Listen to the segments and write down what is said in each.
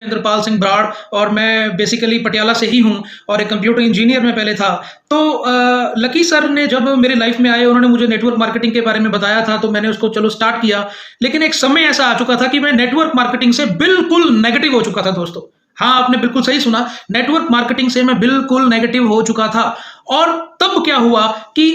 इंद्रपाल सिंह ब्राड़ और मैं बेसिकली पटियाला से ही हूँ और एक कंप्यूटर इंजीनियर में पहले था। तो लकी सर ने जब मेरे लाइफ में आए, उन्होंने मुझे नेटवर्क मार्केटिंग के बारे में बताया था, तो मैंने उसको चलो स्टार्ट किया। लेकिन एक समय ऐसा आ चुका था कि मैं नेटवर्क मार्केटिंग से बिल्कुल नेगेटिव हो चुका था दोस्तों। हाँ, आपने बिल्कुल सही सुना, नेटवर्क मार्केटिंग से मैं बिल्कुल नेगेटिव हो चुका था। और तब क्या हुआ कि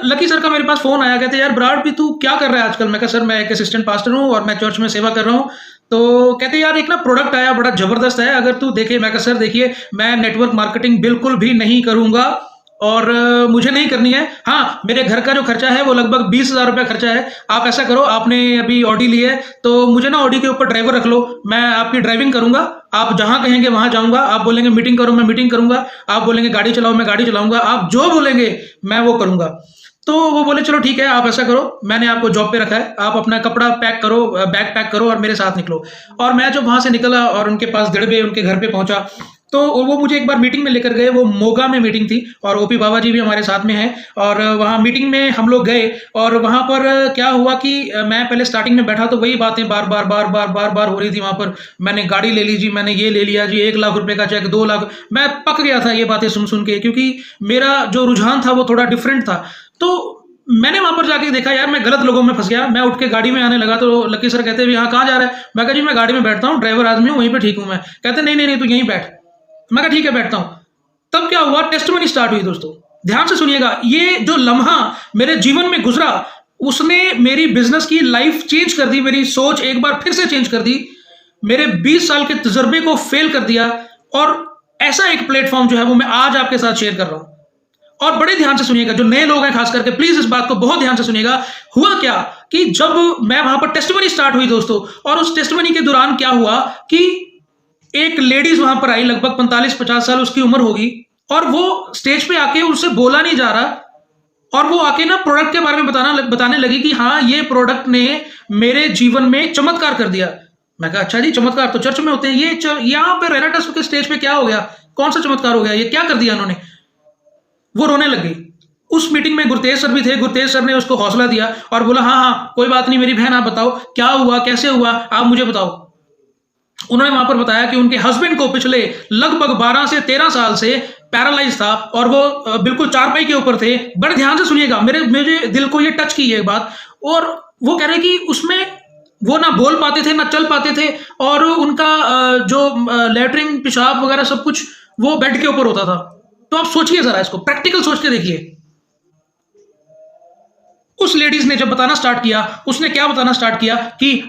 लकी सर का मेरे पास फोन आया, कहते यार ब्राड भी तू क्या कर रहा है आजकल। मैं कहा सर मैं एक असिस्टेंट पास्टर हूँ और मैं चर्च में सेवा कर रहा हूँ। तो कहते यार एक ना प्रोडक्ट आया बड़ा जबरदस्त है, अगर तू देखे। मैं कहा सर देखिए, मैं नेटवर्क मार्केटिंग बिल्कुल भी नहीं करूंगा और मुझे नहीं करनी है। हाँ, मेरे घर का जो खर्चा है वो लगभग 20,000 रुपया खर्चा है। आप ऐसा करो, आपने अभी ऑडी ली है तो मुझे ना ऑडी के ऊपर ड्राइवर रख लो, मैं आपकी ड्राइविंग करूंगा। आप जहां कहेंगे वहां जाऊंगा, आप बोलेंगे मीटिंग करो मैं मीटिंग करूंगा, आप बोलेंगे गाड़ी चलाओ मैं गाड़ी चलाऊंगा, आप जो बोलेंगे मैं वो करूंगा। तो वो बोले चलो ठीक है, आप ऐसा करो, मैंने आपको जॉब पे रखा है, आप अपना कपड़ा पैक करो, बैग पैक करो और मेरे साथ निकलो। और मैं जब वहां से निकला और उनके पास दिड़बे उनके घर पे पहुंचा, तो वो मुझे एक बार मीटिंग में लेकर गए। वो मोगा में मीटिंग थी और ओपी बाबा जी भी हमारे साथ में हैं। और वहाँ मीटिंग में हम लोग गए और वहाँ पर क्या हुआ कि मैं पहले स्टार्टिंग में बैठा तो वही बातें बार बार बार बार बार बार हो रही थी। वहाँ पर मैंने गाड़ी ले ली जी, मैंने ये ले लिया जी, 1 लाख रुपए का चेक, 2 लाख। मैं पक गया था ये बातें सुन सुन के, क्योंकि मेरा जो रुझान था वो थोड़ा डिफरेंट था। तो मैंने वहां पर जाके देखा यार मैं गलत लोगों में फंस गया। मैं उठ के गाड़ी में आने लगा तो लकी सर कहते हैं यहाँ कहाँ जा रहा है। मैं कहा जी मैं गाड़ी में बैठता हूँ, ड्राइवर आदमी हूँ, वहीं पे ठीक हूँ मैं। कहते नहीं नहीं नहीं तू यहीं बैठ। मैं कहा ठीक है बैठता हूँ। तब क्या हुआ, टेस्टमनी स्टार्ट हुई दोस्तों। ध्यान से सुनिएगा, ये जो लम्हा मेरे जीवन में गुजरा उसने मेरी बिजनेस की लाइफ चेंज कर दी, मेरी सोच एक बार फिर से चेंज कर दी, मेरे 20 साल के तजर्बे को फेल कर दिया। और ऐसा एक प्लेटफॉर्म जो है वो मैं आज आपके साथ शेयर कर रहा हूं। और बड़े ध्यान से सुनिएगा, जो नए लोग हैं खास करके प्लीज इस बात को बहुत ध्यान से सुनिएगा। हुआ क्या कि जब मैं वहां पर टेस्टमनी स्टार्ट हुई दोस्तों, और उस टेस्टमनी के दौरान क्या हुआ कि एक लेडीज वहां पर आई, लगभग 45-50 साल उसकी उम्र होगी, और वो स्टेज पे आके उससे बोला नहीं जा रहा, और वो आके ना प्रोडक्ट के बारे में बताने लगी कि हाँ ये प्रोडक्ट ने मेरे जीवन में चमत्कार कर दिया। मैं कहा अच्छा जी, चमत्कार तो चर्च में होते हैं, ये यहाँ पे रेनाटस के स्टेज पे क्या हो गया, कौन सा चमत्कार हो गया, ये क्या कर दिया इन्होंने। वो रोने लग गई। उस मीटिंग में गुरतेज सर भी थे। गुरतेज सर ने उसको हौसला दिया और बोला हाँ हाँ कोई बात नहीं मेरी बहन, आप बताओ क्या हुआ, कैसे हुआ, आप मुझे बताओ। उन्होंने वहां पर बताया कि उनके हस्बैंड को पिछले लगभग 12 से 13 साल से पैरालाइज था और वो बिल्कुल चारपाई के ऊपर थे। बड़े ध्यान से सुनिएगा, मेरे दिल को ये टच की ये बात। और वो कह रहे कि उसमें वो ना बोल पाते थे ना चल पाते थे, और उनका जो लेटरिन पेशाब वगैरह सब कुछ वो बेड के ऊपर होता था। तो आप सोचिए जरा, इसको प्रैक्टिकल सोच के देखिए। उस लेडीज ने जब बताना स्टार्ट किया, उसने क्या बताना स्टार्ट किया कि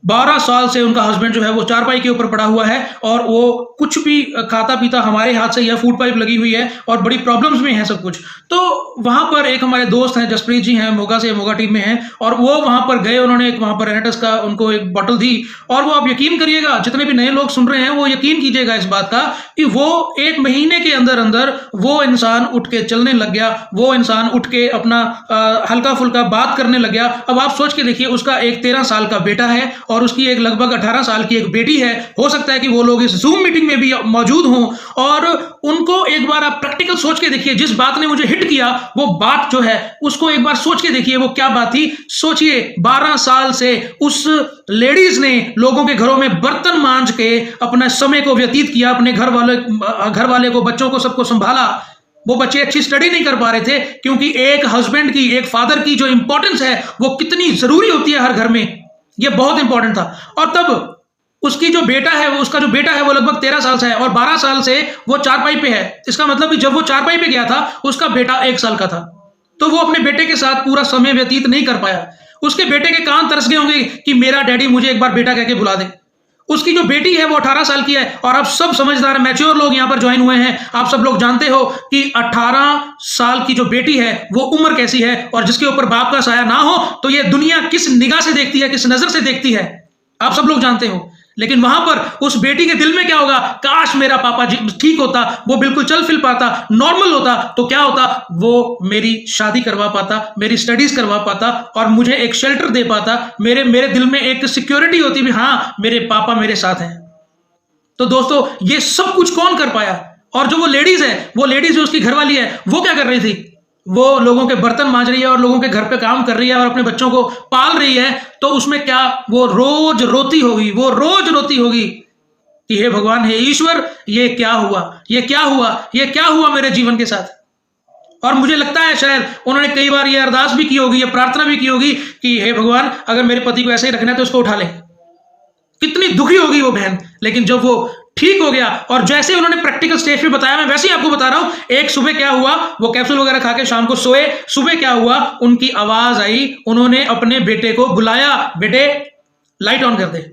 12 साल से उनका हस्बैंड जो है वो चारपाई के ऊपर पड़ा हुआ है और वो कुछ भी खाता पीता हमारे हाथ से, या फूड पाइप लगी हुई है और बड़ी प्रॉब्लम्स में है सब कुछ। तो वहां पर एक हमारे दोस्त हैं जसप्रीत जी हैं, मोगा से, मोगा टीम में हैं, और वो वहां पर गए, उन्होंने एक वहां पर रेनेटस का उनको एक बॉटल दी। और वो आप यकीन करिएगा, जितने भी नए लोग सुन रहे हैं वो यकीन कीजिएगा इस बात का कि वो 1 महीने के अंदर अंदर वो इंसान उठ के चलने लग गया, वो इंसान उठ के अपना हल्का फुल्का बात करने लग गया। अब आप सोच के देखिए, उसका एक 13 साल का बेटा है और उसकी एक लगभग 18 साल की एक बेटी है। हो सकता है कि वो लोग इस जूम मीटिंग में भी मौजूद हों, और उनको एक बार आप प्रैक्टिकल सोच के देखिए। जिस बात ने मुझे हिट किया वो बात जो है उसको एक बार सोच के देखिए, वो क्या बात थी। सोचिए, 12 साल से उस लेडीज ने लोगों के घरों में बर्तन मांज के अपना समय को व्यतीत किया, अपने घर वाले को, बच्चों को, सबको संभाला। वो बच्चे अच्छी स्टडी नहीं कर पा रहे थे, क्योंकि एक हस्बैंड की, एक फादर की जो इंपॉर्टेंस है वो कितनी जरूरी होती है हर घर में, ये बहुत इंपॉर्टेंट था। और तब उसकी जो बेटा है, उसका जो बेटा है वो लगभग 13 साल से है और 12 साल से वो चारपाई पे है। इसका मतलब कि जब वो चारपाई पे गया था उसका बेटा 1 साल का था, तो वो अपने बेटे के साथ पूरा समय व्यतीत नहीं कर पाया। उसके बेटे के कान तरस गए होंगे कि मेरा डैडी मुझे एक बार बेटा कह के बुला दे। उसकी जो बेटी है वो 18 साल की है, और आप सब समझदार मैच्योर लोग यहां पर ज्वाइन हुए हैं, आप सब लोग जानते हो कि 18 साल की जो बेटी है वो उम्र कैसी है, और जिसके ऊपर बाप का साया ना हो तो ये दुनिया किस निगाह से देखती है, किस नजर से देखती है, आप सब लोग जानते हो। लेकिन वहां पर उस बेटी के दिल में क्या होगा, काश मेरा पापा ठीक होता, वो बिल्कुल चल फिर पाता, नॉर्मल होता, तो क्या होता, वो मेरी शादी करवा पाता, मेरी स्टडीज करवा पाता, और मुझे एक शेल्टर दे पाता, मेरे दिल में एक सिक्योरिटी होती भी हाँ मेरे पापा मेरे साथ हैं। तो दोस्तों ये सब कुछ कौन कर पाया। और जो वो लेडीज है, वो लेडीज जो उसकी घरवाली है, वो क्या कर रही थी, वो लोगों के बर्तन मांज रही है और लोगों के घर पे काम कर रही है और अपने बच्चों को पाल रही है। तो उसमें क्या, वो रोज रोती होगी कि हे भगवान, हे ईश्वर, ये क्या हुआ, ये क्या हुआ, ये क्या हुआ मेरे जीवन के साथ। और मुझे लगता है शायद उन्होंने कई बार ये अरदास भी की होगी, ये प्रार्थना भी की होगी कि हे भगवान, अगर मेरे पति को ऐसे ही रखना है तो उसको उठा ले। कितनी दुखी होगी वो बहन। लेकिन जब वो ठीक हो गया और जैसे उन्होंने प्रैक्टिकल स्टेज पे बताया, मैं वैसे ही आपको बता रहा हूं। एक सुबह क्या हुआ, वो कैप्सूल वगैरह खा के शाम को सोए, सुबह क्या हुआ, उनकी आवाज आई, उन्होंने अपने बेटे को बुलाया, बेटे लाइट ऑन कर दे।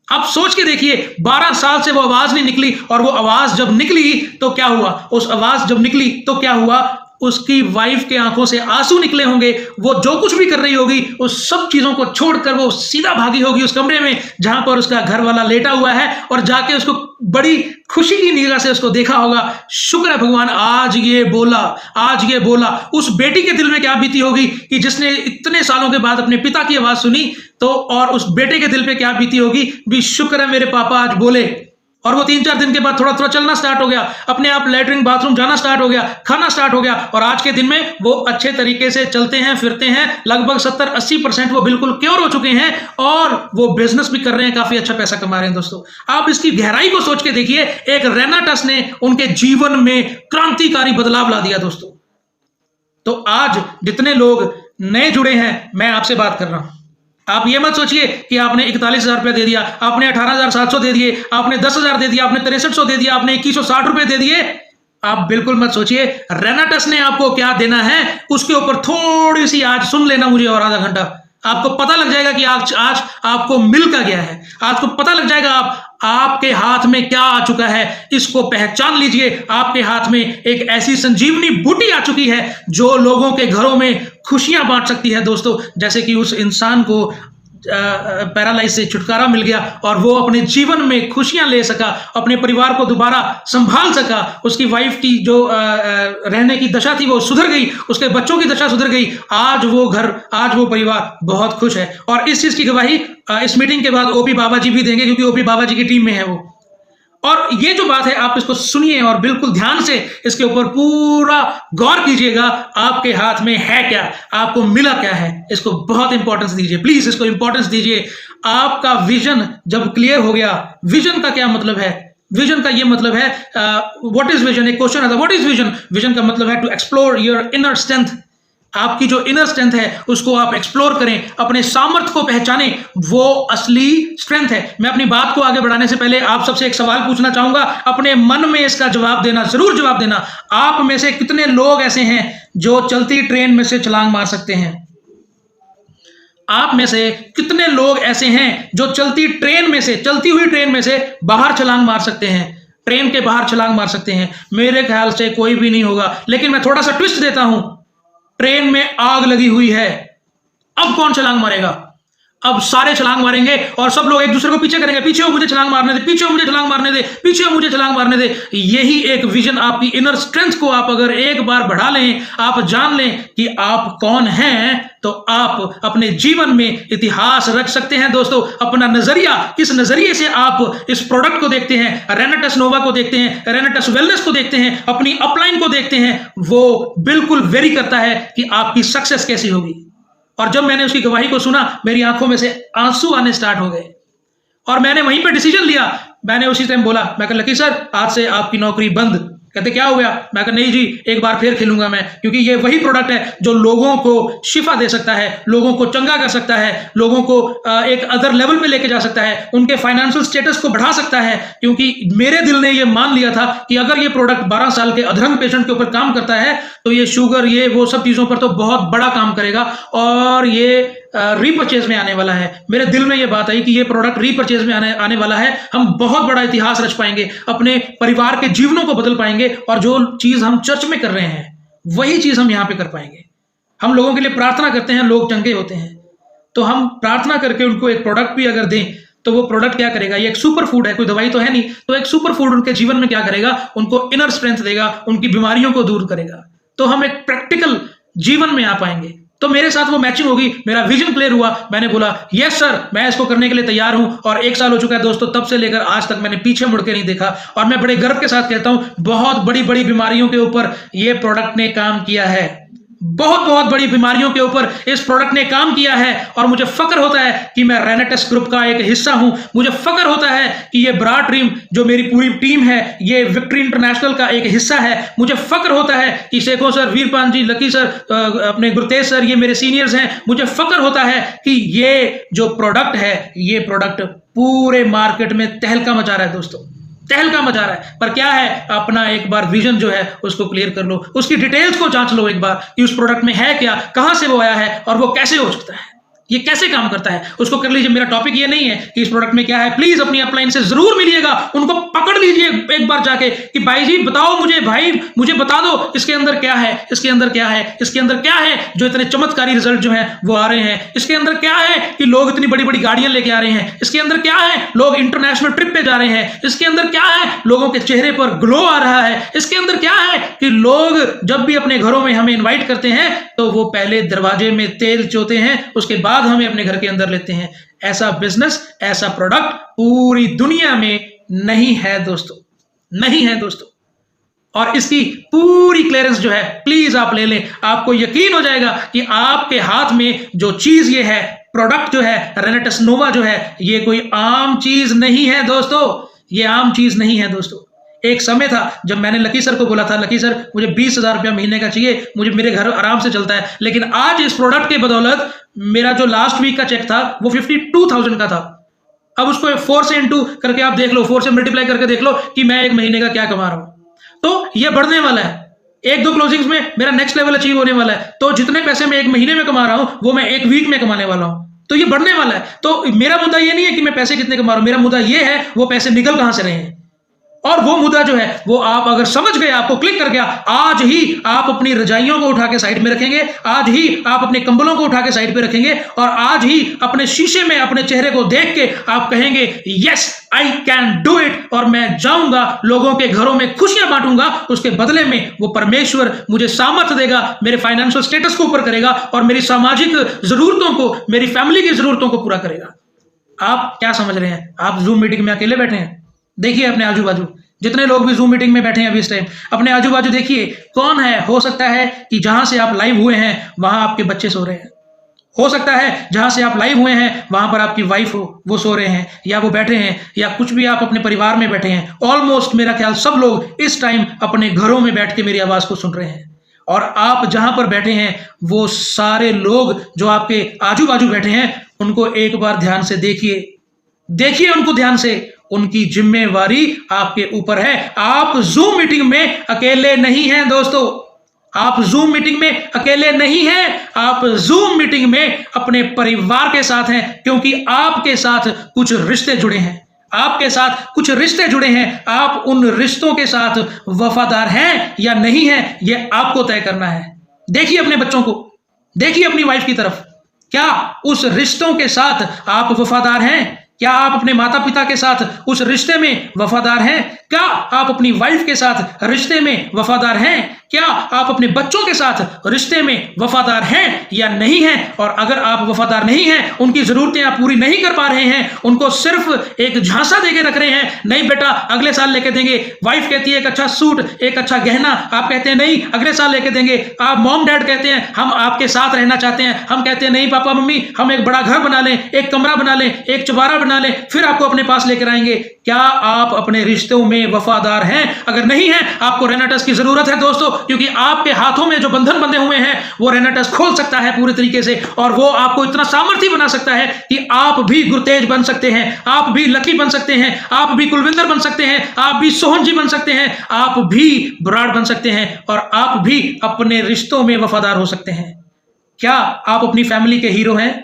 आप सोच के देखिए, 12 साल से वो आवाज नहीं निकली, और वो आवाज जब निकली तो क्या हुआ, उस आवाज जब निकली तो क्या हुआ, उसकी वाइफ के आंखों से आंसू निकले होंगे। वो जो कुछ भी कर रही होगी उस सब चीजों को छोड़कर वो सीधा भागी होगी उस कमरे में जहां पर उसका घर वाला लेटा हुआ है, और जाके उसको बड़ी खुशी की निगाह से उसको देखा होगा। शुक्र है भगवान, आज ये बोला, आज ये बोला। उस बेटी के दिल में क्या बीती होगी कि जिसने इतने सालों के बाद अपने पिता की आवाज सुनी, तो और उस बेटे के दिल पे क्या बीती होगी भी, शुक्र है मेरे पापा आज बोले। और वो 3-4 दिन के बाद थोड़ा थोड़ा चलना स्टार्ट हो गया, अपने आप लेटरिन बाथरूम जाना स्टार्ट हो गया, खाना स्टार्ट हो गया, और आज के दिन में वो अच्छे तरीके से चलते हैं, फिरते हैं। लगभग 70-80% वो बिल्कुल क्योर हो चुके हैं, और वो बिजनेस भी कर रहे हैं, काफी अच्छा पैसा कमा रहे हैं। दोस्तों, आप इसकी गहराई को सोच के देखिए, एक रेनाटस ने उनके जीवन में क्रांतिकारी बदलाव ला दिया। दोस्तों, तो आज जितने लोग नए जुड़े हैं, मैं आपसे बात कर रहा हूं, आप ये मत सोचिए कि आपने 41,000 रुपये दे दिया, आपने 18,700 दे दिए, आपने 10,000 दे दिया, आपने 6300 दे दिया, आपने 2160 रुपये दे दिए। आप बिल्कुल मत सोचिए। रेनाटस ने आपको क्या देना है, उसके ऊपर थोड़ी सी आज सुन लेना मुझे, और आधा घंटा आपको पता लग जाएगा कि आज आपको मिल क्या गया है। आपको पता लग जाएगा आपके हाथ में क्या आ चुका है। इसको पहचान लीजिए। आपके हाथ में एक ऐसी संजीवनी बूटी आ चुकी है जो लोगों के घरों में खुशियां बांट सकती है। दोस्तों, जैसे कि उस इंसान को पैरालाइज से छुटकारा मिल गया और वो अपने जीवन में खुशियां ले सका, अपने परिवार को दोबारा संभाल सका, उसकी वाइफ की जो रहने की दशा थी वो सुधर गई, उसके बच्चों की दशा सुधर गई। आज वो घर, आज वो परिवार बहुत खुश है। और इस चीज की गवाही इस मीटिंग के बाद ओपी बाबा जी भी देंगे, क्योंकि ओपी बाबा जी की टीम में है वो। और ये जो बात है, आप इसको सुनिए और बिल्कुल ध्यान से इसके ऊपर पूरा गौर कीजिएगा। आपके हाथ में है क्या, आपको मिला क्या है, इसको बहुत इंपॉर्टेंस दीजिए, प्लीज इसको इंपॉर्टेंस दीजिए। आपका विजन जब क्लियर हो गया, विजन का क्या मतलब है, विजन का ये मतलब है, व्हाट इज विजन, एक क्वेश्चन आता है, व्हाट इज विजन। विजन का मतलब है to explore your inner strength. आपकी जो इनर स्ट्रेंथ है उसको आप एक्सप्लोर करें, अपने सामर्थ्य को पहचानें, वो असली स्ट्रेंथ है। मैं अपनी बात को आगे बढ़ाने से पहले आप सबसे एक सवाल पूछना चाहूंगा, अपने मन में इसका जवाब देना, जरूर जवाब देना। आप में से कितने लोग ऐसे हैं जो चलती ट्रेन में से छलांग मार सकते हैं? आप में से कितने लोग ऐसे हैं जो चलती ट्रेन में से, चलती हुई ट्रेन में से बाहर छलांग मार सकते हैं, ट्रेन के बाहर छलांग मार सकते हैं? मेरे ख्याल से कोई भी नहीं होगा। लेकिन मैं थोड़ा सा ट्विस्ट देता हूं, ट्रेन में आग लगी हुई है, अब कौन छलांग मारेगा? अब सारे छलांग मारेंगे और सब लोग एक दूसरे को पीछे करेंगे, पीछे हो मुझे छलांग मारने दे, पीछे हो मुझे छलांग मारने दे, पीछे हो मुझे छलांग मारने दे। यही एक विजन, आपकी इनर स्ट्रेंथ को आप अगर एक बार बढ़ा लें, आप जान लें कि आप कौन हैं, तो आप अपने जीवन में इतिहास रच सकते हैं। दोस्तों, अपना नजरिया, किस नजरिए से आप इस प्रोडक्ट को देखते हैं, रेनाटस नोवा को देखते हैं, रेनाटस वेलनेस को देखते हैं, अपनी अपलाइन को देखते हैं, वो बिल्कुल वेरी करता है कि आपकी सक्सेस कैसी होगी। और जब मैंने उसकी गवाही को सुना, मेरी आंखों में से आंसू आने स्टार्ट हो गए और मैंने वहीं पे डिसीजन लिया। मैंने उसी टाइम बोला, मैं कहा लकी सर, आज से आपकी नौकरी बंद। कहते क्या हो गया? मैं कहा नहीं जी, एक बार फिर खेलूंगा मैं, क्योंकि ये वही प्रोडक्ट है जो लोगों को शिफा दे सकता है, लोगों को चंगा कर सकता है, लोगों को एक अदर लेवल पे लेके जा सकता है, उनके फाइनेंशियल स्टेटस को बढ़ा सकता है। क्योंकि मेरे दिल ने ये मान लिया था कि अगर ये प्रोडक्ट 12 साल के अधरंग पेशेंट के ऊपर काम करता है, तो ये शुगर, ये वो सब चीजों पर तो बहुत बड़ा काम करेगा, और ये रीपर्चेज में आने वाला है। मेरे दिल में ये बात आई कि ये प्रोडक्ट रीपर्चेज में आने वाला है। हम बहुत बड़ा इतिहास रच पाएंगे, अपने परिवार के जीवनों को बदल पाएंगे, और जो चीज हम चर्च में कर रहे हैं वही चीज हम यहां पे कर पाएंगे। हम लोगों के लिए प्रार्थना करते हैं, लोग चंगे होते हैं, तो हम प्रार्थना करके उनको एक प्रोडक्ट भी अगर दें, तो वो प्रोडक्ट क्या करेगा? ये एक सुपर फूड है, कोई दवाई तो है नहीं, तो एक सुपर फूड उनके जीवन में क्या करेगा? उनको इनर स्ट्रेंथ देगा, उनकी बीमारियों को दूर करेगा। तो हम एक प्रैक्टिकल जीवन में आ पाएंगे। तो मेरे साथ वो मैचिंग होगी, मेरा विजन क्लियर हुआ। मैंने बोला यस सर, मैं इसको करने के लिए तैयार हूं। और 1 साल हो चुका है दोस्तों, तब से लेकर आज तक मैंने पीछे मुड़ के नहीं देखा। और मैं बड़े गर्व के साथ कहता हूं, बहुत बड़ी बड़ी बीमारियों के ऊपर ये प्रोडक्ट ने काम किया है, बहुत बहुत बड़ी बीमारियों के ऊपर इस प्रोडक्ट ने काम किया है और मुझे फक्र होता है कि मैं रेनेटेस ग्रुप का एक हिस्सा हूं। मुझे फक्र होता है कि ये ब्रॉड ड्रीम जो मेरी पूरी टीम है ये विक्ट्री इंटरनेशनल का एक हिस्सा है। मुझे फक्र होता है कि शेखो सर, वीरपान जी, लकी सर, अपने गुरतेज सर, ये मेरे सीनियर्स हैं। मुझे फक्र होता है कि ये जो प्रोडक्ट है ये प्रोडक्ट पूरे मार्केट में तहलका मचा रहा है दोस्तों, तहलका मचा रहा है। पर क्या है, अपना एक बार विजन जो है उसको क्लियर कर लो, उसकी डिटेल्स को जांच लो एक बार कि उस प्रोडक्ट में है क्या, कहां से वो आया है और वो कैसे हो सकता है, ये कैसे काम करता है, उसको कर लीजिए। मेरा टॉपिक ये नहीं है कि इस प्रोडक्ट में क्या है। प्लीज अपनी अपलाइन से जरूर मिलिएगा, उनको पकड़ लीजिए एक बार जाके कि भाई जी बताओ मुझे, भाई मुझे बता दो इसके अंदर क्या है, इसके अंदर क्या है, इसके अंदर क्या है जो इतने चमत्कारी रिजल्ट जो है वो आ रहे हैं। इसके अंदर क्या है कि लोग इतनी बड़ी बड़ी गाड़ियां लेके आ रहे हैं। इसके अंदर क्या है, लोग इंटरनेशनल ट्रिप पे जा रहे हैं। इसके अंदर क्या है, लोगों के चेहरे पर ग्लो आ रहा है। इसके अंदर क्या है कि लोग जब भी अपने घरों में हमें इन्वाइट करते हैं तो वो पहले दरवाजे में तेल चोते हैं, उसके बाद हमें अपने घर के अंदर लेते हैं। ऐसा बिजनेस, ऐसा प्रोडक्ट पूरी दुनिया में नहीं है दोस्तों, नहीं है दोस्तों। और इसकी पूरी क्लियरेंस जो है प्लीज आप ले लें। आपको यकीन हो जाएगा कि आपके हाथ में जो चीज ये है, प्रोडक्ट जो है रेनेटेस नोवा जो है, ये कोई आम चीज नहीं है दोस्तों, ये आम चीज नहीं है दोस्तों। एक समय था जब मैंने लकी सर को बोला था, लकी सर मुझे 20,000 रुपया महीने का चाहिए, मुझे मेरे घर आराम से चलता है। लेकिन आज इस प्रोडक्ट के बदौलत मेरा जो लास्ट वीक का चेक था वो 52,000 का था। अब उसको 4 से इंटू करके आप देख लो, 4 से मल्टीप्लाई करके देख लो कि मैं एक महीने का क्या कमा रहा हूं। तो ये बढ़ने वाला है, 1-2 क्लोजिंग्स में मेरा नेक्स्ट लेवल अचीव होने वाला है। तो जितने पैसे मैं एक महीने में कमा रहा हूं वो मैं एक वीक में कमाने वाला हूं। तो ये बढ़ने वाला है। तो मेरा मुद्दा ये नहीं है कि मैं पैसे कितने कमा रहा हूं, मेरा मुद्दा ये है वो पैसे निकल कहां से रहे हैं। और वो मुद्दा जो है वो आप अगर समझ गए, आपको क्लिक कर गया, आज ही आप अपनी रजाइयों को उठा के साइड में रखेंगे, आज ही आप अपने कंबलों को उठा के साइड पे रखेंगे और आज ही अपने शीशे में अपने चेहरे को देख के आप कहेंगे yes I can do it. और मैं जाऊंगा लोगों के घरों में खुशियां बांटूंगा, उसके बदले में वो परमेश्वर मुझे सामर्थ्य देगा, मेरे फाइनेंशियल स्टेटस को ऊपर करेगा और मेरी सामाजिक जरूरतों को, मेरी फैमिली की जरूरतों को पूरा करेगा। आप क्या समझ रहे हैं? आप जूम मीटिंग में अकेले बैठे हैं? देखिए अपने आजू बाजू, जितने लोग भी जूम मीटिंग में बैठे हैं अभी इस टाइम, अपने आजू बाजू देखिए कौन है। हो सकता है कि जहां से आप लाइव हुए हैं वहां आपके बच्चे सो रहे हैं, हो सकता है जहां से आप लाइव हुए हैं वहां पर आपकी वाइफ हो, वो सो रहे हैं या वो बैठे हैं, या कुछ भी आप अपने परिवार में बैठे हैं। ऑलमोस्ट मेरा ख्याल सब लोग इस टाइम अपने घरों में बैठ के मेरी आवाज को सुन रहे हैं। और आप जहां पर बैठे हैं वो सारे लोग जो आपके आजू बाजू बैठे हैं उनको एक बार ध्यान से देखिए, देखिए उनको ध्यान से। उनकी जिम्मेवारी आपके ऊपर है। आप जूम मीटिंग में अकेले नहीं हैं दोस्तों, आप जूम मीटिंग में अकेले नहीं हैं, आप जूम मीटिंग में अपने परिवार के साथ हैं, क्योंकि आपके साथ कुछ रिश्ते जुड़े हैं, आपके साथ कुछ रिश्ते जुड़े हैं। आप उन रिश्तों के साथ वफादार हैं या नहीं हैं, यह आपको तय करना है। देखिए अपने बच्चों को, देखिए अपनी वाइफ की तरफ, क्या उस रिश्तों के साथ आप वफादार हैं? क्या आप अपने माता पिता के साथ उस रिश्ते में वफादार हैं? क्या आप अपनी वाइफ के साथ रिश्ते में वफादार हैं? क्या आप अपने बच्चों के साथ रिश्ते में वफादार हैं या नहीं हैं? और अगर आप वफादार नहीं हैं, उनकी जरूरतें आप पूरी नहीं कर पा रहे हैं, उनको सिर्फ एक झांसा देके रख रहे हैं, नहीं बेटा अगले साल लेके देंगे, वाइफ कहती है एक अच्छा सूट, एक अच्छा गहना, आप कहते हैं नहीं अगले साल लेके देंगे, आप मॉम डैड कहते हैं हम आपके साथ रहना चाहते हैं, हम कहते हैं नहीं पापा मम्मी हम एक बड़ा घर बना लें, एक कमरा बना लें, एक चौबारा बना लें, फिर आपको अपने पास लेकर आएंगे। क्या आप अपने रिश्तों में वफादार हैं? अगर नहीं है, आपको रेनेटेस की जरूरत है दोस्तों, क्योंकि आपके हाथों में जो बंधन बंधे हुए हैं वो रेनेटेस खोल सकता है पूरी तरीके से, और वो आपको इतना सामर्थ्य बना सकता है कि आप भी गुरतेज बन सकते हैं, आप भी लकी बन सकते हैं, आप भी कुलविंदर बन सकते हैं, आप भी सोहन जी बन सकते हैं, आप भी ब्राड बन सकते हैं, और आप भी अपने रिश्तों में वफादार हो सकते हैं। क्या आप अपनी फैमिली के हीरो हैं?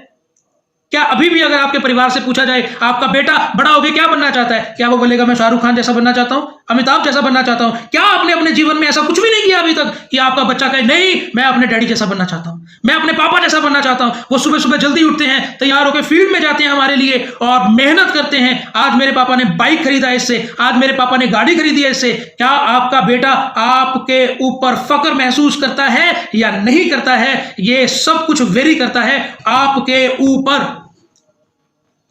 क्या अभी भी अगर आपके परिवार से पूछा जाए आपका बेटा बड़ा होकर क्या बनना चाहता है, क्या वो बोलेगा मैं शाहरुख खान जैसा बनना चाहता हूं, अमिताभ जैसा बनना चाहता हूं? क्या आपने अपने जीवन में ऐसा कुछ भी नहीं किया अभी तक कि आपका बच्चा कहे नहीं मैं अपने डैडी जैसा बनना चाहता हूं, मैं अपने पापा जैसा बनना चाहता हूं? वो सुबह सुबह जल्दी उठते हैं, तैयार होकर फील्ड में जाते हैं हमारे लिए और मेहनत करते हैं। आज मेरे पापा ने बाइक खरीदा इससे, आज मेरे पापा ने गाड़ी खरीदी है इससे। क्या आपका बेटा आपके ऊपर फक्र महसूस करता है या नहीं करता है? ये सब कुछ वेरी करता है आपके ऊपर।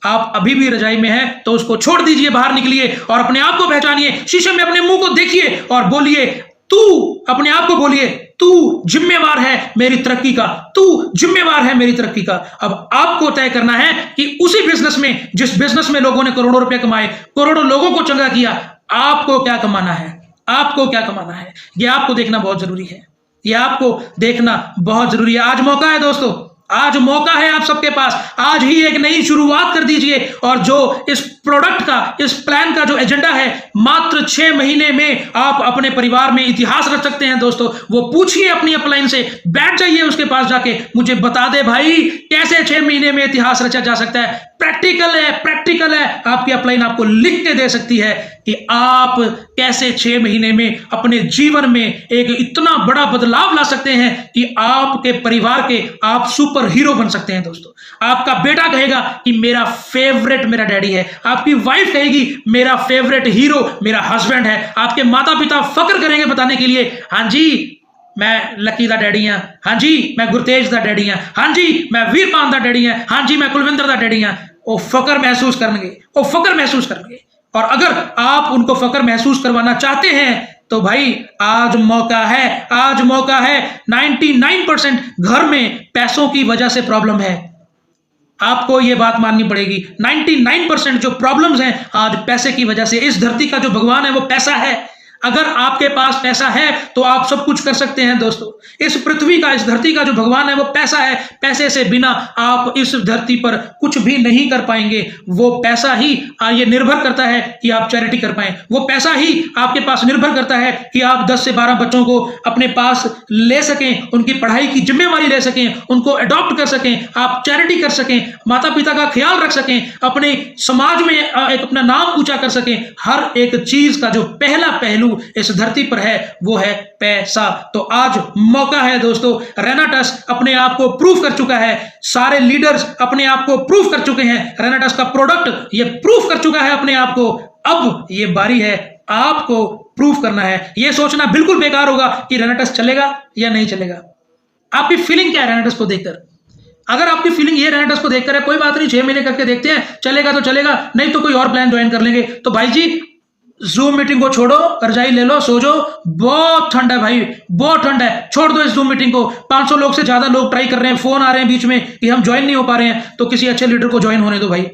आप अभी भी रजाई में हैं तो उसको छोड़ दीजिए, बाहर निकलिए और अपने आप को पहचानिए, शीशे में अपने मुंह को देखिए और बोलिए तू, अपने आप को बोलिए तू जिम्मेवार है मेरी तरक्की का, तू जिम्मेवार है मेरी तरक्की का। अब आपको तय करना है कि उसी बिजनेस में, जिस बिजनेस में लोगों ने करोड़ों रुपए कमाए, करोड़ों लोगों को चंगा किया, आपको क्या कमाना है, आपको क्या कमाना है, यह आपको देखना बहुत जरूरी है, यह आपको देखना बहुत जरूरी है। आज मौका है दोस्तों, आज मौका है आप सबके पास, आज ही एक नई शुरुआत कर दीजिए। और जो इस प्रोडक्ट का, इस प्लान का जो एजेंडा है, मात्र 6 महीने में आप अपने परिवार में इतिहास रच सकते हैं दोस्तों। वो पूछिए अपनी अपलाइन से, बैठ जाइए उसके पास जाके, मुझे बता दे भाई कैसे 6 महीने में इतिहास रचा जा सकता है। प्रैक्टिकल है, प्रैक्टिकल है। आपकी अपलाइन आपको लिख के दे सकती है कि आप कैसे 6 महीने में अपने जीवन में एक इतना बड़ा बदलाव ला सकते हैं कि आपके परिवार के आप सुपर हीरो बन सकते हैं दोस्तों। आपका बेटा कहेगा कि मेरा फेवरेट मेरा डैडी है, आपकी वाइफ कहेगी मेरा फेवरेट हीरो मेरा हस्बैंड है, आपके माता पिता फक्र करेंगे बताने के लिए, हाँ जी मैं लकी दा डैडी हां, हाँ जी मैं गुरतेज दा डैडी हां, हाँ जी मैं वीरपान दा डैडी हां, हाँ जी मैं कुलविंदर दा डैडी हां। वो फक्र महसूस करेंगे, वो फक्र महसूस करेंगे। और अगर आप उनको फक्र महसूस करवाना चाहते हैं तो भाई आज मौका है, आज मौका है। 99% घर में पैसों की वजह से प्रॉब्लम है, आपको यह बात माननी पड़ेगी। 99% जो प्रॉब्लम्स हैं आज पैसे की वजह से। इस धरती का जो भगवान है वो पैसा है। अगर आपके पास पैसा है तो आप सब कुछ कर सकते हैं दोस्तों। इस पृथ्वी का, इस धरती का जो भगवान है वो पैसा है। पैसे से बिना आप इस धरती पर कुछ भी नहीं कर पाएंगे। वो पैसा ही ये निर्भर करता है कि आप चैरिटी कर पाएं। वो पैसा ही आपके पास निर्भर करता है कि आप 10 से 12 बच्चों को अपने पास ले सकें, उनकी पढ़ाई की जिम्मेवारी ले सकें, उनको अडॉप्ट कर सकें, आप चैरिटी कर सकें, माता पिता का ख्याल रख सकें, अपने समाज में एक अपना नाम ऊंचा कर सकें। हर एक चीज का जो पहला पहलू इस धरती पर है वो है पैसा। तो आज मौका है दोस्तों। रेनाटस अपने आप को प्रूव कर चुका है, सारे लीडर्स अपने आप को प्रूव कर चुके हैं, रेनाटस का प्रोडक्ट ये प्रूव कर चुका है अपने आप को। अब ये बारी है आपको प्रूव करना है। ये सोचना बिल्कुल बेकार होगा कि रेनाटस चलेगा या नहीं चलेगा। आपकी फीलिंग क्या है रेनाटस को देखकर? अगर आपकी फीलिंग ये रेनाटस को देखकर है, कोई बात नहीं, 6 महीने करके देखते हैं, चलेगा तो चलेगा, नहीं तो कोई और प्लान ज्वाइन कर लेंगे। तो भाई जी जूम मीटिंग को छोड़ो, रजाई ले लो, सो जाओ, बहुत ठंड है भाई, बहुत ठंड है, छोड़ दो इस जूम मीटिंग को। 500 लोग से ज्यादा लोग ट्राई कर रहे हैं, फोन आ रहे हैं बीच में कि हम ज्वाइन नहीं हो पा रहे हैं, तो किसी अच्छे लीडर को ज्वाइन होने दो भाई।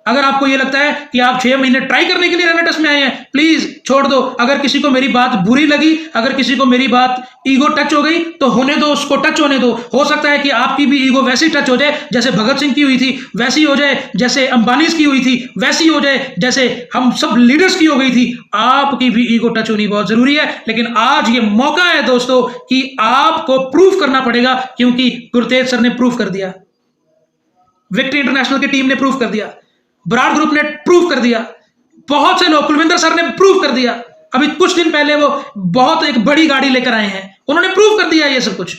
अगर आपको ये लगता है कि आप 6 महीने ट्राई करने के लिए रेनाटस में आए हैं, प्लीज छोड़ दो। अगर किसी को मेरी बात बुरी लगी, अगर किसी को मेरी बात ईगो टच हो गई तो होने दो, उसको टच होने दो। हो सकता है कि आपकी भी ईगो वैसी टच हो जाए जैसे भगत सिंह की हुई थी, वैसी हो जाए जैसे अंबानी की हुई थी, वैसी हो जाए जैसे हम सब लीडर्स की हो गई थी। आपकी भी ईगो टच होनी बहुत जरूरी है। लेकिन आज ये मौका है दोस्तों कि आपको प्रूफ करना पड़ेगा, क्योंकि गुरतेज सर ने प्रूफ कर दिया, विक्ट्री इंटरनेशनल की टीम ने प्रूफ कर दिया, बराड़ ग्रुप ने प्रूफ कर दिया, बहुत से लोग, कुलविंदर सर ने प्रूफ कर दिया। अभी कुछ दिन पहले वो बहुत एक बड़ी गाड़ी लेकर आए हैं, उन्होंने प्रूफ कर दिया। ये सब कुछ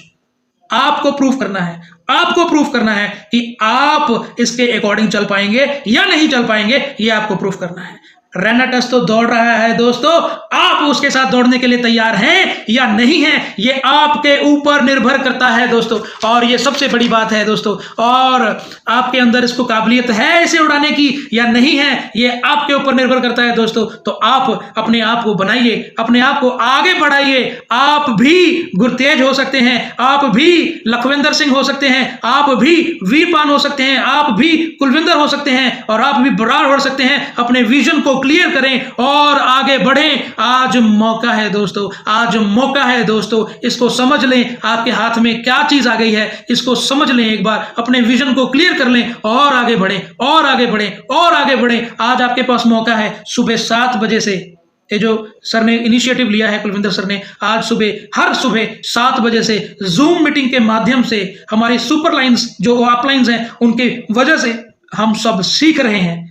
आपको प्रूफ करना है, आपको प्रूफ करना है कि आप इसके अकॉर्डिंग चल पाएंगे या नहीं चल पाएंगे, ये आपको प्रूफ करना है। रेनाटस तो दौड़ रहा है दोस्तों, आप उसके साथ दौड़ने के लिए तैयार हैं या नहीं हैं, ये आपके ऊपर निर्भर करता है दोस्तों। और ये सबसे बड़ी बात है दोस्तों, और आपके अंदर इसको काबिलियत है इसे उड़ाने की या नहीं है, ये आपके ऊपर निर्भर करता है दोस्तों। तो आप अपने आप को बनाइए, अपने आप को आगे बढ़ाइए। आप भी गुरतेज हो सकते हैं, आप भी लखविंदर सिंह हो सकते हैं, आप भी वीरपान हो सकते हैं, आप भी कुलविंदर हो सकते हैं, और आप भी बराड़ हो सकते हैं। अपने विजन को क्लियर करें और आगे बढ़ें। आज मौका है दोस्तों, आज मौका है दोस्तों। इसको समझ लें, आपके हाथ में क्या चीज आ गई है, इसको समझ लें एक बार, अपने विजन को क्लियर कर लें और आगे बढ़ें, और आगे बढ़ें, और आगे बढ़ें। आज आपके पास मौका है। सुबह 7 बजे से ये जो सर ने इनिशिएटिव लिया है, कुलविंदर सर ने, आज सुबह, हर सुबह 7 बजे से जूम मीटिंग के माध्यम से हमारी सुपर लाइन्स जो अपलाइंस हैं उनके वजह से हम सब सीख रहे हैं,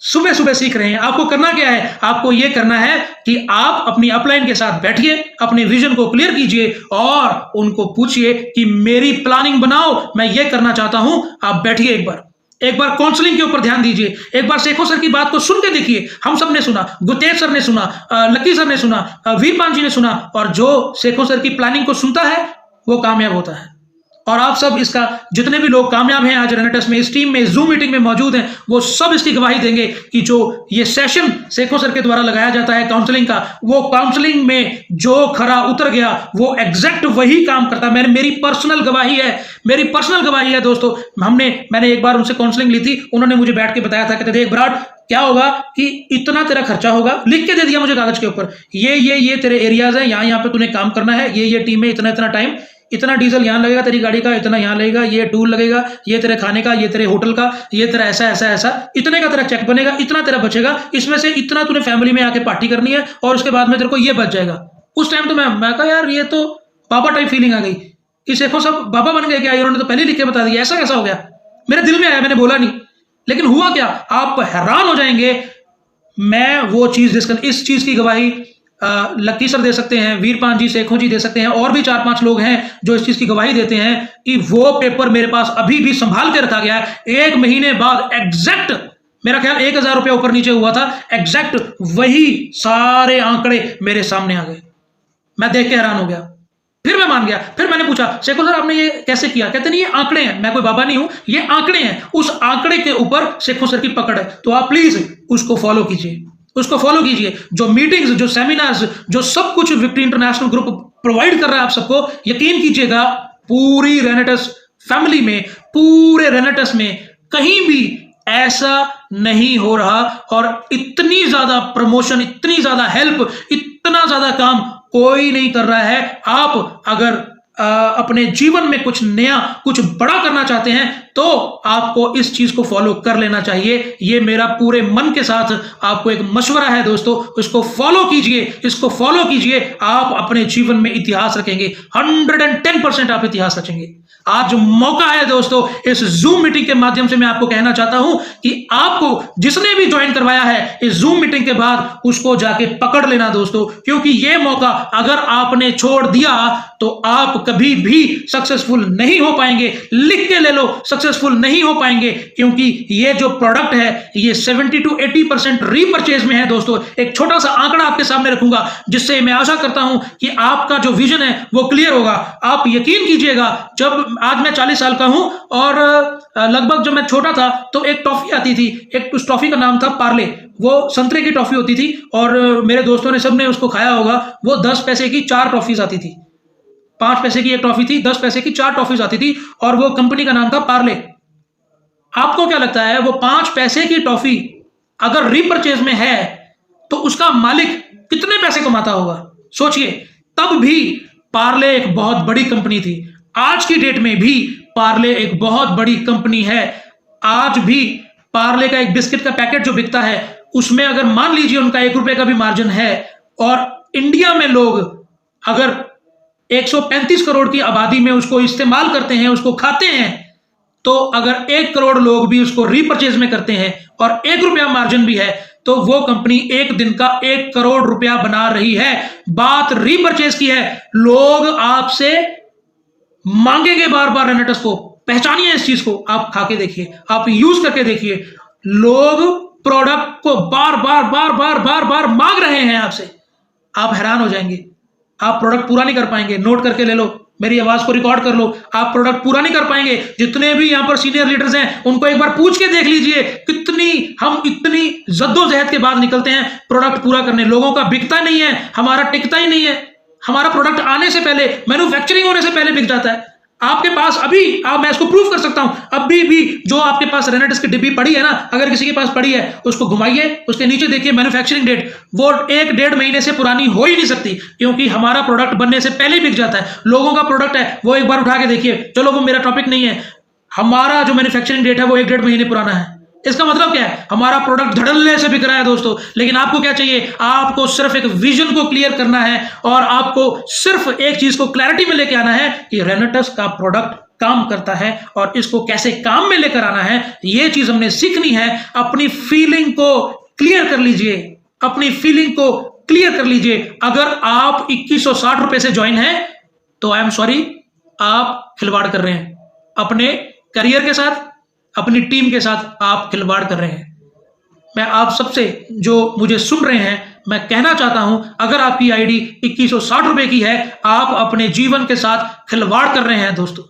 सुबह सुबह सीख रहे हैं। आपको करना क्या है? आपको यह करना है कि आप अपनी अपलाइन के साथ बैठिए, अपने विजन को क्लियर कीजिए और उनको पूछिए कि मेरी प्लानिंग बनाओ, मैं ये करना चाहता हूं। आप बैठिए, एक बार काउंसलिंग के ऊपर ध्यान दीजिए, एक बार शेखो सर की बात को सुन के देखिए। हम सब ने सुना, गुरतेज सर ने सुना, लकी सर ने सुना, वीरपान जी ने सुना, और जो शेखो सर की प्लानिंग को सुनता है वो कामयाब होता है। और आप सब इसका, जितने भी लोग कामयाब हैं आज रेनेटस में, इस टीम में, जूम मीटिंग में मौजूद हैं, वो सब इसकी गवाही देंगे कि जो ये सेशन सेखो सर के द्वारा लगाया जाता है काउंसलिंग का, वो काउंसलिंग में जो खरा उतर गया वो एग्जैक्ट वही काम करता है। मेरी पर्सनल गवाही है, मेरी पर्सनल गवाही है दोस्तों। मैंने एक बार उनसे काउंसलिंग ली थी, उन्होंने मुझे बैठ के बताया था, कहते देख ब्राड क्या होगा कि इतना तेरा खर्चा होगा, लिख के दे दिया मुझे कागज के ऊपर, ये तेरे एरियाज है, यहाँ पे तूने काम करना है, ये टीम में इतना इतना टाइम, इतना डीजल यहाँ लगेगा तेरी गाड़ी का, इतना यहाँ लगेगा, ये टूल लगेगा, ये तेरे खाने का, ये तेरे होटल का, ये तेरा ऐसा ऐसा ऐसा, इतने का तेरा चेक बनेगा, इतना तेरा बचेगा, इसमें से इतना तूने फैमिली में आके पार्टी करनी है और उसके बाद में तेरे को ये बच जाएगा। उस टाइम तो मैं कहा यार ये तो बाबा टाइप फीलिंग आ गई, इस देखो सब बाबा बन गए क्या, इन्होंने तो पहले लिख के बता दिया, ऐसा कैसा हो गया। मेरे दिल में आया, मैंने बोला नहीं, लेकिन हुआ क्या, आप हैरान हो जाएंगे। मैं वो चीज इस चीज की गवाही लक्की सर दे सकते हैं, वीरपान जी, सेखों जी दे सकते हैं, और भी 4-5 लोग हैं जो इस चीज की गवाही देते हैं कि वो पेपर मेरे पास अभी भी संभाल के रखा गया है। 1 महीने बाद एग्जैक्ट, मेरा ख्याल 1000 रुपया ऊपर नीचे हुआ था, एग्जैक्ट वही सारे आंकड़े मेरे सामने आ गए। मैं देख के हैरान हो गया, फिर मैं मान गया। फिर मैंने पूछा शेखो सर आपने ये कैसे किया, कहते नहीं ये आंकड़े हैं, मैं कोई बाबा नहीं हूं, ये आंकड़े हैं, उस आंकड़े के ऊपर शेखो सर की पकड़ है, तो आप प्लीज उसको फॉलो कीजिए, उसको फॉलो कीजिए। जो मीटिंग्स, जो सेमिनार्स, जो सब कुछ विक्ट्री इंटरनेशनल ग्रुप प्रोवाइड कर रहा है आप सबको, यकीन कीजिएगा पूरी रेनेटस फैमिली में, पूरे रेनेटस में कहीं भी ऐसा नहीं हो रहा। और इतनी ज्यादा प्रमोशन, इतनी ज्यादा हेल्प, इतना ज्यादा काम कोई नहीं कर रहा है। आप अगर अपने जीवन में कुछ नया, कुछ बड़ा करना चाहते हैं तो आपको इस चीज को फॉलो कर लेना चाहिए। ये मेरा पूरे मन के साथ आपको एक मशवरा है दोस्तों, इसको फॉलो कीजिए, इसको फॉलो कीजिए, आप अपने जीवन में इतिहास रखेंगे, 110% आप इतिहास रखेंगे। आज मौका है दोस्तों, इस जूम मीटिंग के माध्यम से मैं आपको कहना चाहता हूं कि आपको जिसने भी ज्वाइन करवाया है इस जूम मीटिंग के बाद, उसको जाके पकड़ लेना दोस्तों, क्योंकि यह मौका अगर आपने छोड़ दिया तो आप कभी भी सक्सेसफुल नहीं हो पाएंगे। लिख के ले लो, सक्सेसफुल नहीं हो पाएंगे, क्योंकि ये जो प्रोडक्ट है ये 70 to 80% रीपरचेज में है दोस्तों। एक छोटा सा आंकड़ा आपके सामने रखूंगा जिससे मैं आशा करता हूं कि आपका जो विजन है वो क्लियर होगा। आप यकीन कीजिएगा, जब आज मैं 40 साल का हूं और लगभग जब मैं छोटा था तो एक टॉफी आती थी, एक उस टॉफी का नाम था पार्ले, वो संतरे की टॉफी होती थी और मेरे दोस्तों ने सबने उसको खाया होगा। वो 10 पैसे की 4 टॉफीज आती थी, 5 पैसे की एक टॉफी थी, 10 पैसे की 4 टॉफीज आती थी और वो कंपनी का नाम था पार्ले। आपको क्या लगता है वो 5 पैसे की टॉफी अगर रीपरचेज में है तो उसका मालिक कितने पैसे कमाता होगा, सोचिए। तब भी पार्ले एक बहुत बड़ी कंपनी थी, आज की डेट में भी पार्ले एक बहुत बड़ी कंपनी है। आज भी पार्ले का एक बिस्किट का पैकेट जो बिकता है उसमें अगर मान लीजिए उनका 1 रुपए का भी मार्जिन है, और इंडिया में लोग अगर 135 करोड़ की आबादी में उसको इस्तेमाल करते हैं, उसको खाते हैं, तो अगर 1 करोड़ लोग भी उसको रीपरचेज में करते हैं और 1 रुपया मार्जिन भी है तो वो कंपनी एक दिन का 1 करोड़ रुपया बना रही है। बात रीपरचेज की है। लोग आपसे मांगेंगे बार बार रेनेटस को, पहचानिए इस चीज को, आप खा के देखिए, आप यूज करके देखिए, लोग प्रोडक्ट को बार बार बार बार बार बार मांग रहे हैं आपसे, आप हैरान हो जाएंगे। आप प्रोडक्ट पूरा नहीं कर पाएंगे, नोट करके ले लो, मेरी आवाज को रिकॉर्ड कर लो, आप प्रोडक्ट पूरा नहीं कर पाएंगे। जितने भी यहां पर सीनियर लीडर्स हैं उनको एक बार पूछ के देख लीजिए हम इतनी जद्दोजहद के बाद निकलते हैं प्रोडक्ट पूरा करने। लोगों का बिकता नहीं है, हमारा टिकता ही नहीं है, हमारा प्रोडक्ट आने से पहले, मैन्युफैक्चरिंग होने से पहले बिक जाता है। आपके पास अभी मैं इसको प्रूफ कर सकता हूं, अभी भी जो आपके पास रेनेटस की डिब्बी पड़ी है ना, अगर किसी के पास पड़ी है उसको घुमाइए, उसके नीचे देखिए मैन्युफैक्चरिंग डेट, वो 1-1.5 महीने से पुरानी हो ही नहीं सकती, क्योंकि हमारा प्रोडक्ट बनने से पहले बिक जाता है। लोगों का प्रोडक्ट है वो एक बार उठा के देखिए, चलो वो मेरा टॉपिक नहीं है, हमारा जो मैन्युफैक्चरिंग डेट है वो 1-1.5 महीने पुराना है। इसका मतलब क्या है, हमारा प्रोडक्ट धड़ल्ले से बिक रहा है दोस्तों। लेकिन आपको क्या चाहिए, आपको सिर्फ एक विजन को क्लियर करना है और आपको सिर्फ एक चीज को क्लैरिटी में लेके आना है कि रेनेटस का प्रोडक्ट काम करता है और इसको कैसे काम में लेकर आना है, ये चीज हमने सीखनी है। अपनी फीलिंग को क्लियर कर लीजिए, अपनी फीलिंग को क्लियर कर लीजिए। अगर आप 2160 रुपए से ज्वाइन है तो आई एम सॉरी, आप खिलवाड़ कर रहे हैं अपने करियर के साथ, अपनी टीम के साथ आप खिलवाड़ कर रहे हैं। मैं आप सबसे जो मुझे सुन रहे हैं, मैं कहना चाहता हूं, अगर आपकी आईडी 2160 रुपए की है, आप अपने जीवन के साथ खिलवाड़ कर रहे हैं दोस्तों।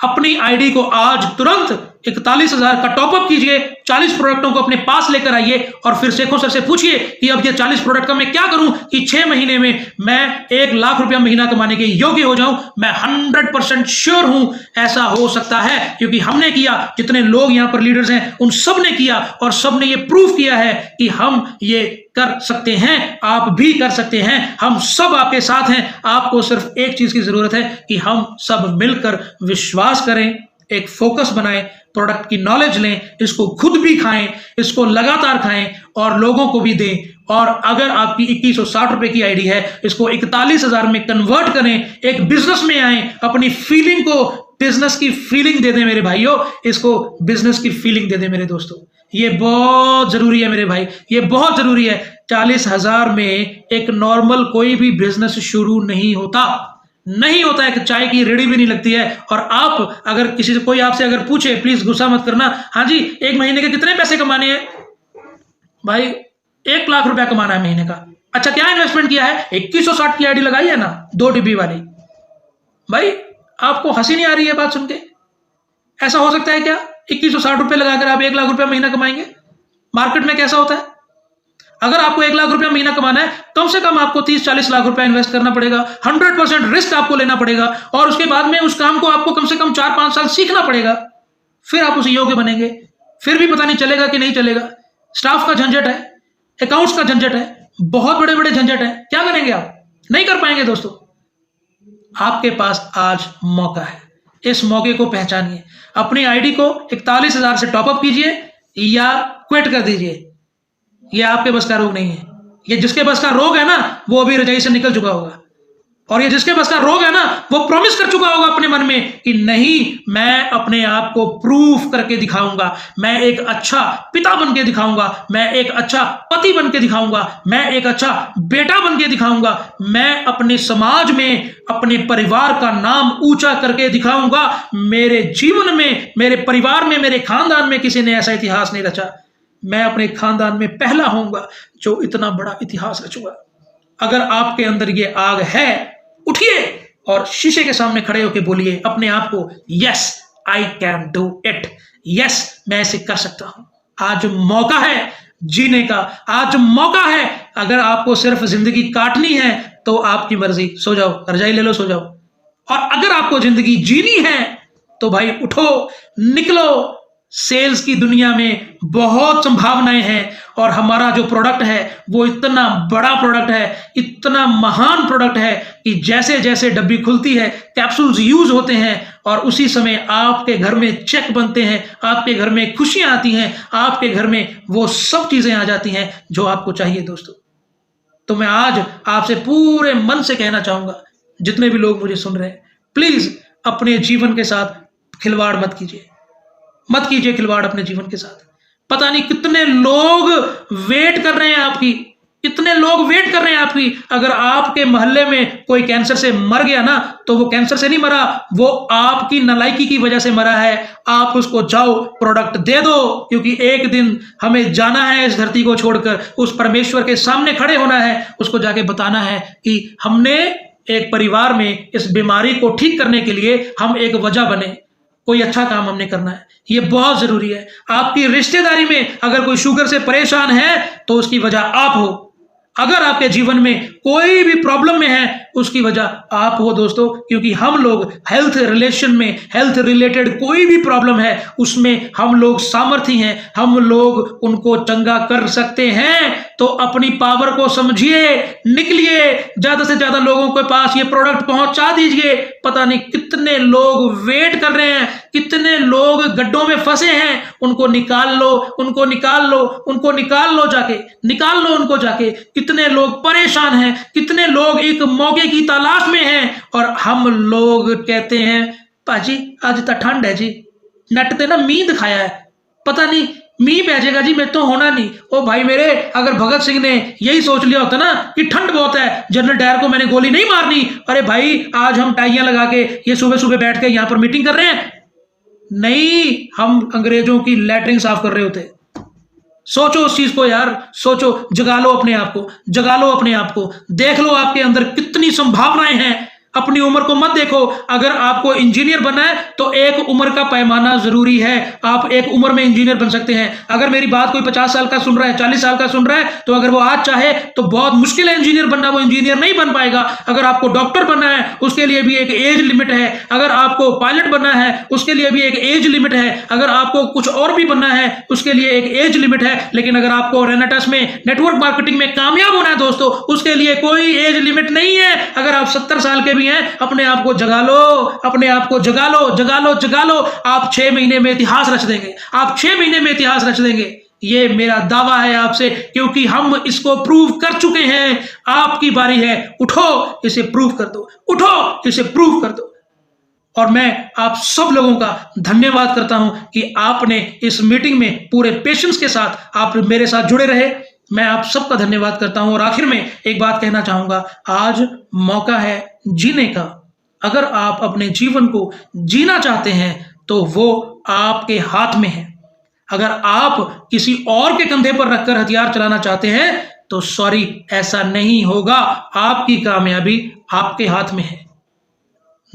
अपनी आईडी को आज तुरंत 41,000 का टॉपअप कीजिए, 40 प्रोडक्टों को अपने पास लेकर आइए और फिर शेखों सर से पूछिए कि अब ये 40 प्रोडक्ट का मैं क्या करूं कि 6 महीने में मैं 1 लाख रुपया महीना कमाने के योग्य हो जाऊं। मैं 100% श्योर हूं ऐसा हो सकता है, क्योंकि हमने किया, जितने लोग यहां पर लीडर्स हैं उन सब ने किया और सब ने ये प्रूव किया है कि हम ये कर सकते हैं, आप भी कर सकते हैं। हम सब आपके साथ हैं। आपको सिर्फ एक चीज की जरूरत है कि हम सब मिलकर विश्वास करें, एक फोकस बनाएं, प्रोडक्ट की नॉलेज लें, इसको खुद भी खाएं, इसको लगातार खाएं और लोगों को भी दें। और अगर आपकी 2160 रुपए की आईडी है, इसको 41,000 में कन्वर्ट करें, एक बिजनेस में आए, अपनी फीलिंग को बिजनेस की फीलिंग दे दें मेरे भाइयों, इसको बिजनेस की फीलिंग दे दें मेरे दोस्तों। ये बहुत जरूरी है मेरे भाई, ये बहुत जरूरी है। 40,000 में एक नॉर्मल कोई भी बिजनेस शुरू नहीं होता, नहीं होता है। कि चाय की रेडी भी नहीं लगती है। और आप अगर किसी से कोई आपसे अगर पूछे, प्लीज गुस्सा मत करना, हाँ जी 1 महीने के कितने पैसे कमाने हैं भाई, 1 लाख रुपया कमाना है महीने का। अच्छा क्या इन्वेस्टमेंट किया है? 2160 की आईडी लगाई है ना, 2 टीबी वाली। भाई आपको हंसी नहीं आ रही है बात सुन के? ऐसा हो सकता है क्या 2160 रुपए लगाकर आप 1 लाख रुपया महीना कमाएंगे? मार्केट में कैसा होता है? अगर आपको 1 लाख रुपया महीना कमाना है, कम से कम आपको 30-40 लाख रुपया इन्वेस्ट करना पड़ेगा, 100% रिस्क आपको लेना पड़ेगा और उसके बाद में उस काम को आपको कम से कम 4-5 साल सीखना पड़ेगा, फिर आप उस योग्य बनेंगे। फिर भी पता नहीं चलेगा कि नहीं चलेगा। स्टाफ का झंझट है, अकाउंट्स का झंझट है, बहुत बड़े बड़े झंझट है। क्या करेंगे आप? नहीं कर पाएंगे दोस्तों। आपके पास आज मौका है, इस मौके को पहचानिए। अपनी आईडी को 41,000 से टॉपअप कीजिए या क्विट कर दीजिए। ये आपके बस का रोग नहीं है। ये जिसके बस का रोग है ना, वो अभी रजाई से निकल चुका होगा। और ये जिसके बस का रोग है ना, वो प्रॉमिस कर चुका होगा अपने मन में कि नहीं, मैं अपने आप को प्रूफ करके दिखाऊंगा, मैं एक अच्छा पिता बन के दिखाऊंगा, मैं एक अच्छा पति बन के दिखाऊंगा, मैं एक अच्छा बेटा बन के दिखाऊंगा, मैं अपने समाज में अपने परिवार का नाम ऊंचा करके दिखाऊंगा। मेरे जीवन में, मेरे परिवार में, मेरे खानदान में किसी ने ऐसा इतिहास नहीं रचा। मैं अपने खानदान में पहला होऊंगा जो इतना बड़ा इतिहास रचूंगा। अगर आपके अंदर ये आग है, उठिए और शीशे के सामने खड़े होकर बोलिए अपने आप को, yes I can do it, yes मैं इसे कर सकता हूं। आज मौका है जीने का, आज मौका है। अगर आपको सिर्फ जिंदगी काटनी है तो आपकी मर्जी, सो जाओ, रजाई ले लो, सो जाओ। और अगर आपको जिंदगी जीनी है तो भाई उठो, निकलो। सेल्स की दुनिया में बहुत संभावनाएं हैं और हमारा जो प्रोडक्ट है वो इतना बड़ा प्रोडक्ट है, इतना महान प्रोडक्ट है कि जैसे जैसे डब्बी खुलती है, कैप्सूल्स यूज होते हैं और उसी समय आपके घर में चेक बनते हैं, आपके घर में खुशियां आती हैं, आपके घर में वो सब चीजें आ जाती हैं जो आपको चाहिए दोस्तों। तो मैं आज आपसे पूरे मन से कहना चाहूंगा, जितने भी लोग मुझे सुन रहे हैं, प्लीज अपने जीवन के साथ खिलवाड़ मत कीजिए, मत कीजिए खिलवाड़ अपने जीवन के साथ। पता नहीं कितने लोग वेट कर रहे हैं आपकी, कितने लोग वेट कर रहे हैं आपकी। अगर आपके मोहल्ले में कोई कैंसर से मर गया ना, तो वो कैंसर से नहीं मरा, वो आपकी नालायकी की वजह से मरा है। आप उसको जाओ प्रोडक्ट दे दो, क्योंकि एक दिन हमें जाना है इस धरती को छोड़कर, उस परमेश्वर के सामने खड़े होना है, उसको जाके बताना है कि हमने एक परिवार में इस बीमारी को ठीक करने के लिए हम एक वजह बने, कोई अच्छा काम हमने करना है। ये बहुत जरूरी है। आपकी रिश्तेदारी में अगर कोई शुगर से परेशान है तो उसकी वजह आप हो। अगर आपके जीवन में कोई भी प्रॉब्लम में है, उसकी वजह आप हो दोस्तों, क्योंकि हम लोग हेल्थ रिलेशन में, हेल्थ रिलेटेड कोई भी प्रॉब्लम है उसमें हम लोग सामर्थ्य हैं, हम लोग उनको चंगा कर सकते हैं। तो अपनी पावर को समझिए, निकलिए, ज्यादा से ज्यादा लोगों के पास ये प्रोडक्ट पहुंचा दीजिए। पता नहीं कितने लोग वेट कर रहे हैं, कितने लोग गड्ढों में फंसे हैं, उनको निकाल लो, उनको निकाल लो, उनको निकाल लो, जाके निकाल लो उनको जाके। कितने लोग परेशान हैं, कितने लोग एक मौके की तलाश में हैं और हम लोग कहते हैं पाजी आज तो ठंड है जी, नट ते ना मींह दिखाया है, पता नहीं मींह भेजेगा जी, मैं तो होना नहीं। ओ भाई मेरे, अगर भगत सिंह ने यही सोच लिया होता ना कि ठंड बहुत है, जनरल डायर को मैंने गोली नहीं मारनी, अरे भाई आज हम टाइयां लगा के ये सुबह सुबह बैठ के यहां पर मीटिंग कर रहे हैं, नहीं हम अंग्रेजों की लैटरिन साफ कर रहे होते। सोचो उस चीज को यार, सोचो, जगा लो अपने आप को, जगा लो अपने आप को, देख लो आपके अंदर कितनी संभावनाएं हैं। अपनी उम्र को मत देखो। अगर आपको इंजीनियर बनना है तो एक उम्र का पैमाना जरूरी है। आप एक उम्र में इंजीनियर बन सकते हैं। अगर मेरी बात कोई 50 साल का सुन रहा है, 40 साल का सुन रहा है, तो अगर वो आज चाहे तो बहुत मुश्किल है इंजीनियर बनना, वो इंजीनियर नहीं बन पाएगा। अगर आपको डॉक्टर बनना है उसके लिए भी एक एज लिमिट है। अगर आपको पायलट बनना है उसके लिए भी एक एज लिमिट है। अगर आपको कुछ और भी बनना है उसके लिए एक एज लिमिट है। लेकिन अगर आपको रेनेटस में नेटवर्क मार्केटिंग में कामयाब होना है दोस्तों, उसके लिए कोई एज लिमिट नहीं है। अगर आप 70 साल के भी हैं, अपने आप को जगा लो, अपने आप को जगा लो, जगा लो, जगा लो। आप 6 महीने में इतिहास रच देंगे। आप 6 महीने में इतिहास रच देंगे। ये मेरा दावा है आपसे, क्योंकि हम इसको प्रूव कर चुके हैं। आपकी बारी है, उठो, इसे प्रूव कर दो, उठो, इसे प्रूव कर दो। और मैं आप सब लोगों का धन्यवाद करता हूं कि आपने इस मीटिंग में पूरे पेशेंस के साथ आप मेरे साथ जुड़े रहे। मैं आप सबका धन्यवाद करता हूं। और आखिर में एक बात कहना चाहूंगा, आज मौका है जीने का। अगर आप अपने जीवन को जीना चाहते हैं तो वो आपके हाथ में है। अगर आप किसी और के कंधे पर रखकर हथियार चलाना चाहते हैं तो सॉरी, ऐसा नहीं होगा। आपकी कामयाबी आपके हाथ में है।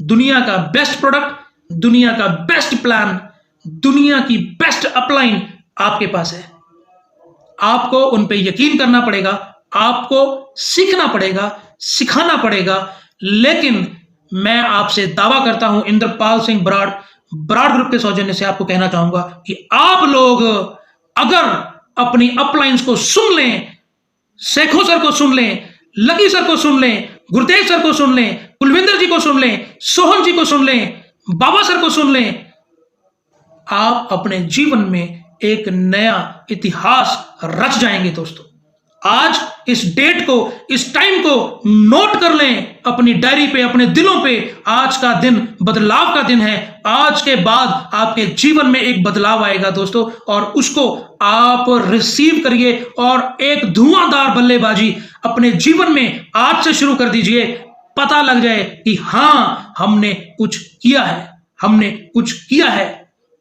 दुनिया का बेस्ट प्रोडक्ट, दुनिया का बेस्ट प्लान, दुनिया की बेस्ट अपलाइन आपके पास है। आपको उन पे यकीन करना पड़ेगा, आपको सीखना पड़ेगा, सिखाना पड़ेगा। लेकिन मैं आपसे दावा करता हूं, इंद्रपाल सिंह बराड़ ग्रुप के सौजन्य से आपको कहना चाहूंगा कि आप लोग अगर अपनी अपलाइंस को सुन लें, शेखो सर को सुन लें, लकी सर को सुन लें, गुरतेज सर को सुन लें, कुलविंदर जी को सुन लें, सोहन जी को सुन लें, बाबा सर को सुन लें, आप अपने जीवन में एक नया इतिहास रच जाएंगे दोस्तों। आज इस डेट को, इस टाइम को नोट कर लें अपनी डायरी पे, अपने दिलों पे। आज का दिन बदलाव का दिन है। आज के बाद आपके जीवन में एक बदलाव आएगा दोस्तों, और उसको आप रिसीव करिए और एक धुआंधार बल्लेबाजी अपने जीवन में आज से शुरू कर दीजिए। पता लग जाए कि हाँ, हमने कुछ किया है, हमने कुछ किया है।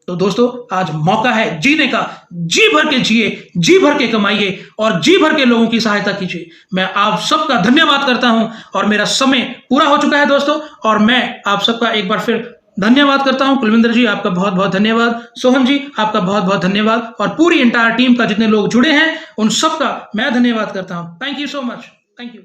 तो दोस्तों, आज मौका है जीने का। जी भर के जिए, जी भर के कमाइए और जी भर के लोगों की सहायता कीजिए। मैं आप सबका धन्यवाद करता हूं और मेरा समय पूरा हो चुका है दोस्तों। और मैं आप सबका एक बार फिर धन्यवाद करता हूं। कुलविंदर जी, आपका बहुत बहुत धन्यवाद। सोहन जी, आपका बहुत बहुत धन्यवाद। और पूरी एंटायर टीम का, जितने लोग जुड़े हैं, उन सबका मैं धन्यवाद करता हूं। Thank you so much. Thank you.